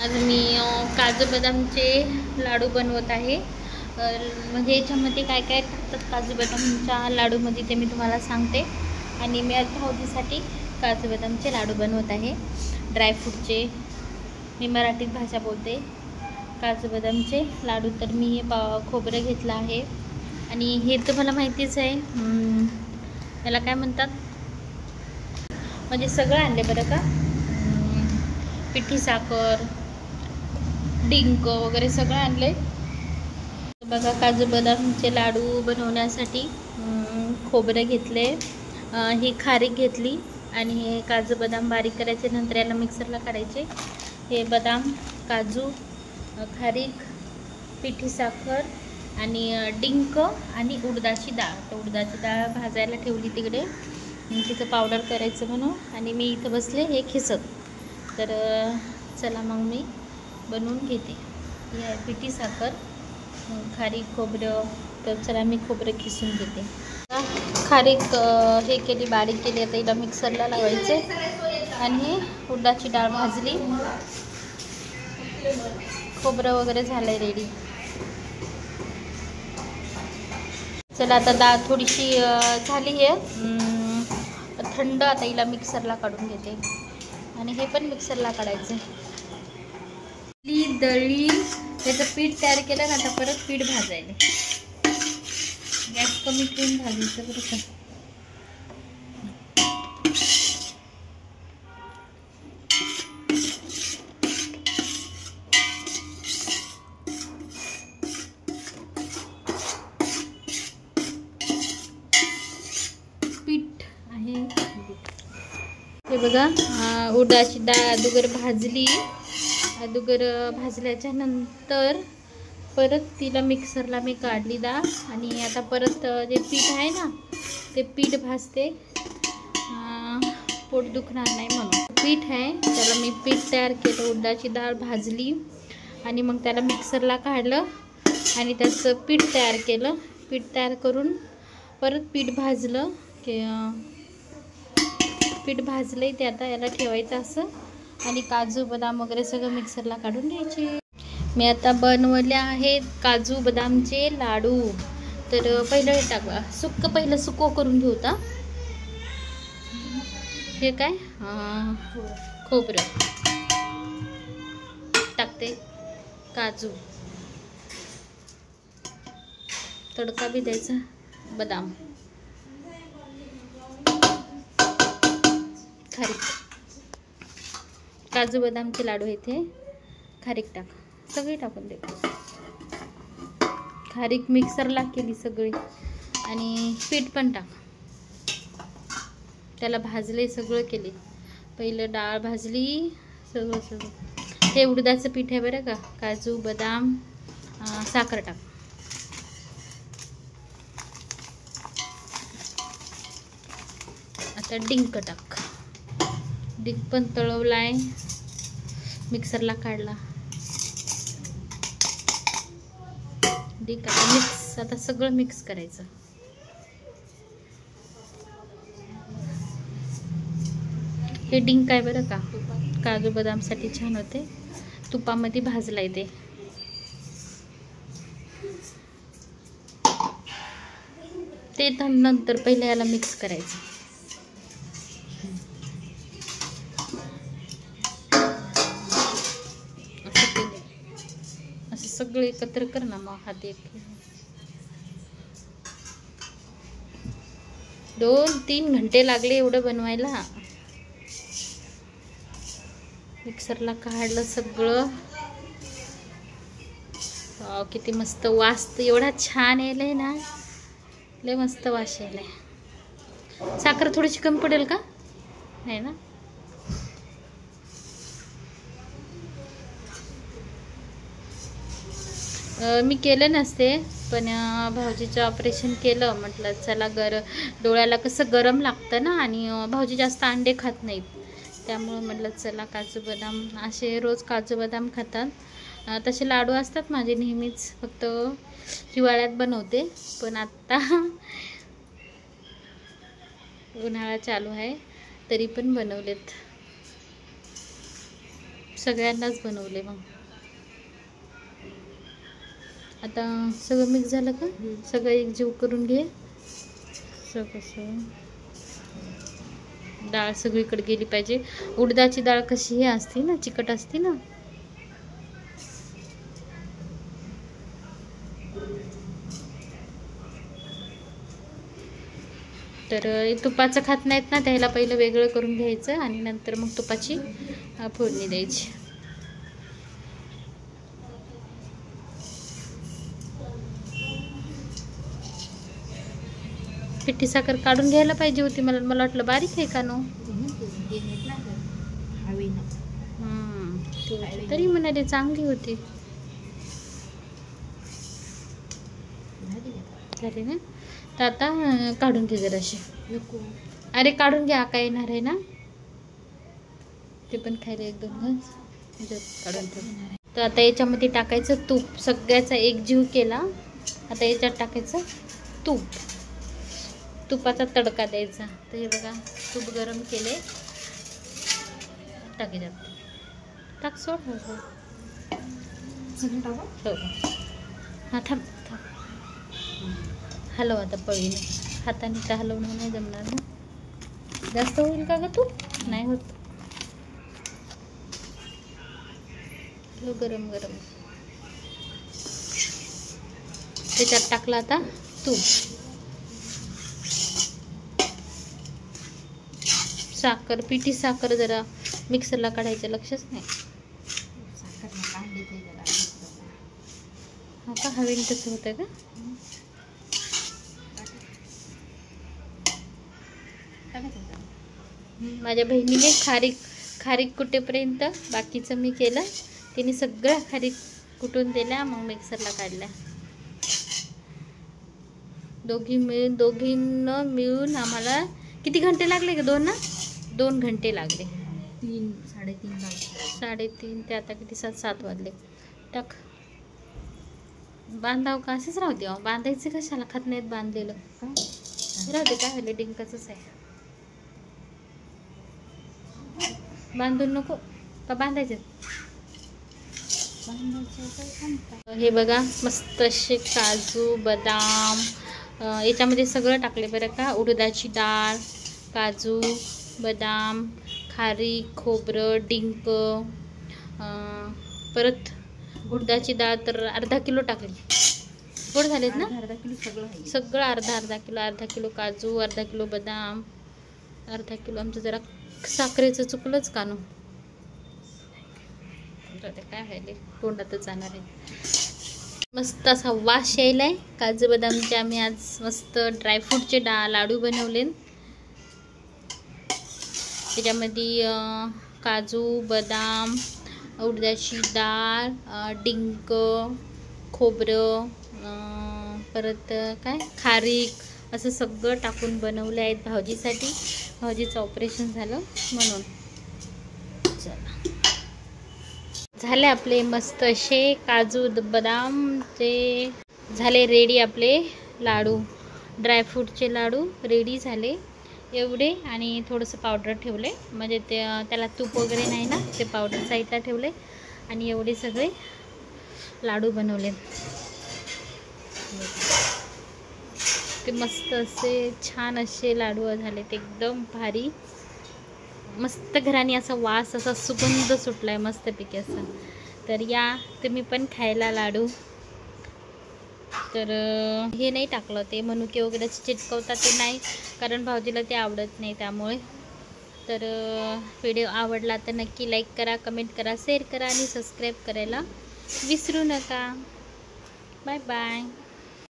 आज मी काजू बदामचे लाडू बनवत आहे। म्हणजे याच्यामध्ये काय काय टाकतात काजू बदामच्या लाडूमध्ये ते मी तुम्हाला सांगते। आणि मी आज भाऊजीसाठी काजू बदामचे लाडू बनवत आहे, ड्रायफ्रूटचे। मी मराठीत भाषा बोलते। काजू बदामचे लाडू तर मी हे खोबरं घेतलं आहे आणि हे तुम्हाला माहितीच आहे, त्याला काय म्हणतात, म्हणजे सगळं आणले बरं का। पिठी साखर, डिंक वगैरे सगळं आणले बघा। काजू बदामचे लाडू बनवण्यासाठी खोबरं घेतले, ही खारीक घेतली आणि हे काजू बदाम बारीक करायचे, नंतर याला मिक्सरला काढायचे। हे बदाम, काजू, खारीक, पिठी साखर आणि डिंक आणि उडदाची डाळ। तर उडदाची डाळ भाजायला ठेवली तिकडे, तिचं पावडर करायचं म्हणून, आणि मी इथं बसले हे खिसत। तर चला मग मी बनवून घेते। ही आहे पिठी साखर, खारीक, खोबरं। तर चला मी खोबरं खिसून घेते। खारीक हे केली, बारीक केली, आता हिला मिक्सरला लावायचे। आणि हे उडदाची डाळ भाजली, खोबरं वगैरे झालंय रेडी। चला आता डाळ थोडीशी झाली आहे थंड, आता हिला मिक्सरला काढून घेते आणि हे पण मिक्सरला काढायचं। दळी त्याचं पीठ तयार केलं ना, आता परत पीठ भाजायला गॅस कमी ठेवून भाजायचं बरं का। पीठ आहे हे बघा। उडदाची डाळ अगोदर भाजली, अगोदर भाजल्याच्या नंतर परत तिला मिक्सरला मी काढली डाळ, आणि आता परत जे पीठ आहे ना ते पीठ भाजते, पोट दुखणार नाही म्हणून। पीठ आहे त्याला मी पीठ तयार केलं, उडदाची डाळ भाजली आणि मग त्याला मिक्सरला काढलं आणि त्याचं पीठ तयार केलं। पीठ तयार करून परत पीठ भाजलं की पीठ भाजलंय ते आता याला ठेवायचं असं, आणि काजू बदाम वगैरे सगळं मिक्सरला काढून घ्यायचे। मी आता बनवले आहेत काजू बदामचे लाडू। तर पहिलं हे टाका, पहिलं सुको करून घेऊ होता। हे काय खोबरं टाकते, काजू, तडका बी द्यायचा, बदाम, खारीक। काजू बदामचे लाडू आहेत हे, खारीक टाक, सगळी टाकून दे। खारीक मिक्सरला केली सगळी, आणि पीठ पण टाक, त्याला भाजले, सगळं केले। पहिलं डाळ भाजली, सगळं हे उडदाचं पीठ आहे बरं का। काजू बदाम, साखर टाक, आता डिंक टाक, डिंक पण तळवलाय, मिक्सरला काढला। डिंक आता मिक्स, आता सगळं मिक्स करायचं। हे डिंक आहे बरं का, काजू बदामसाठी छान होते, तुपामध्ये भाजलाय ते नंतर पहिल्या याला मिक्स करायचं। असं सगळं एकत्र कर ना, मग हात एक 2-3 घंटे लागले एवढं बनवायला। मिक्सरला काढलं सगळं, किती मस्त वास, एवढा छान यायलाय ना, लय मस्त वास यायलाय। साखर थोडीशी कमी पडेल का, नाही ना? मी केलं नसते, पण भाऊजीचं ऑपरेशन केलं, म्हटलं चला डोळ्याला कसं गरम लागतं ना, आणि भाऊजी जास्त अंडे खात नाहीत, त्यामुळे म्हटलं चला काजू बदाम, असे रोज काजू बदाम खातात। तसे लाडू असतात माझे नेहमीच, फक्त हिवाळ्यात बनवते, पण आत्ता उन्हाळा चालू आहे तरी पण बनवलेत। सगळ्यांनाच बनवले. मग आता सगळं मिक्स झालं का सगळं एकजीव करून घे. कसं डाळ सगळीकडे गेली पाहिजे. उडदाची डाळ कशी हे असते ना, चिकट असते ना. तर तुपाचं खात नाहीत ना, त्याला पहिलं वेगळं करून घ्यायचं आणि नंतर मग तुपाची फोडणी द्यायची. पिठी साखर काढून घ्यायला पाहिजे होती. मला वाटलं बारीक आहे का नो. तरी म्हणाले चांगली होती. झाली ना. तर आता काढून घे जराशी. अरे काढून घ्या, काय येणार आहे ना ते पण खायला 1-2 घास काढून ठेव. तर आता याच्यामध्ये टाकायचं तूप. सगळ्याचा एकजीव केला. आता याच्यात टाकायचं तूप. तुपाचा तडका द्यायचा. तर हे बघा तूप गरम केले. टाकायच्यात टाक. सोड. हो हां थांब. हलव आता पळीने. हाताने तर हलवणं नाही जमणार ना. जास्त होईल का ग तू. नाही होत. गरम त्याच्यात टाकला आता तूप. साखर, पिठी साखर जरा मिक्सरला काढायचं लक्षच नाही. हा का हवेन तसं होतं का. माझ्या बहिणीने खारीक कुटेपर्यंत बाकीचं मी केलं. तिने सगळ्या खारीक कुटून दिल्या, मग मिक्सरला काढल्या. दोघींना मिळून आम्हाला किती घंटे लागले ग. 2 घंटे लागले. 3-3:30 ते आता किती 7 वाजले. टाक. बांधाव का असेच राहू दे. बांधायचे कशाला. खात नाहीत बांधलेलं. राहू दे. काय झालं डिंकाचंच आहे. बांधून नको का बांधायचे. हे बघा मस्त असे काजू बदाम याच्यामध्ये सगळं टाकले बरं का. उडदाची डाळ, काजू बदाम, खारीक, खोबरं, डिंक, परत उडदाची डाळ तर अर्धा किलो टाकली. गोड झालेत ना. अर्धा किलो सगळं अर्धा किलो. अर्धा किलो काजू, अर्धा किलो बदाम, अर्धा किलो. आमचं जरा साखरेचं चुकलंच कानू. काय व्हायले तोंडातच जाणार आहे. मस्त असा वास यायलाय काजू बदामचे. आम्ही आज मस्त ड्रायफ्रूटचे लाडू बनवले. त्याच्यामध्ये काजू बदाम, उडदाची डाळ, डिंक, खोबरं, परत काय खारीक असं सगळं टाकून बनवले आहेत भाऊजीसाठी. भाऊजीचं ऑपरेशन झालं म्हणून. चला झाले आपले मस्त असे काजू बदामचे झाले रेडी. आपले लाडू ड्रायफ्रूटचे लाडू रेडी झाले एवढे. आणि थोडंसं पावडर ठेवले म्हणजे त्याला तूप वगैरे नाही ना, ते पावडर साईडला ठेवले. आणि एवढे सगळे लाडू बनवले. ते मस्त असे छान असे लाडू झाले. ते एकदम भारी मस्त. घराने असा वास असा सुगंध सुटलाय मस्तपैकी असा. तर या तुम्ही पण खायला लाडू. तर हे नाही टाकलं ते मनुके वगैरे चिटकवतात ते नाही, कारण भाऊजीला ते आवडत नाही त्यामुळे. तर व्हिडिओ आवडला तर नक्की लाईक करा, कमेंट करा, शेअर करा आणि सबस्क्राईब करायला विसरू नका. Bye bye.